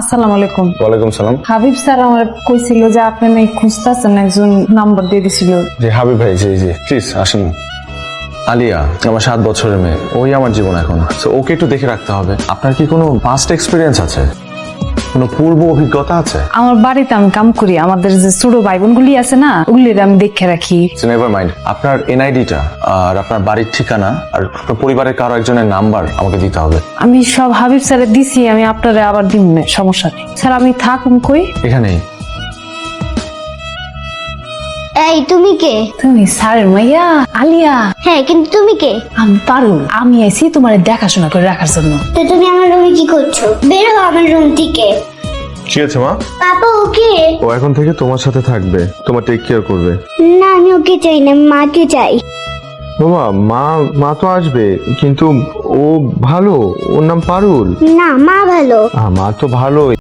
আসসালামু আলাইকুম। ওয়ালাইকুম সালাম। হাবিব স্যার আমার কইছিল যে আপনি নাকি খুঁজতেছেন, একজন নাম্বার দিয়ে দিছিল। জি হাবিব ভাই, জি জি প্লিজ আসুন। আলিয়া আমার 7 বছরের মেয়ে, ওই আমার জীবন এখন। তো ওকে একটু দেখে রাখতে হবে। আপনার কি কোনো পাস্ট এক্সপিরিয়েন্স আছে, কোনো পূর্ব অভিজ্ঞতা আছে? আমার বাড়িতে আমি কাম করি, আমাদের যে ছোট ভাই বোনগুলি আছে না, ওগুলির আমি দেখে রাখি। নেভার মাইন্ড, আপনার এনআইডিটা আর আপনার বাড়ির ঠিকানা আর আপনার পরিবারের কারো একজনের নাম্বার আমাকে দিতে হবে। আমি সব হাবিব স্যারের দিছি, আমি আপনারে আবার দিব না, সমস্যা নেই। স্যার আমি থাকুম কই? এখানেই। এই তুমি কে? তুমি স্যারের মাইয়া আলিয়া? হ্যাঁ, কিন্তু তুমি কে? আমি পারুল, আমি আইছি তোমার দেখাশোনা করে রাখার জন্য। তো তুমি আমার রুমে কি করছো? বের হও আমার রুম থেকে। কি আছে মা? পাপা ওকে? ও এখন থেকে তোমার সাথে থাকবে, তোমার টেক কেয়ার করবে। না, আমি ওকে চাই না, মাকে চাই। বাবা, মা তো আসবে, কিন্তু ও ভালো, ওর নাম পারুল। না, মা ভালো। মা তো ভালোই।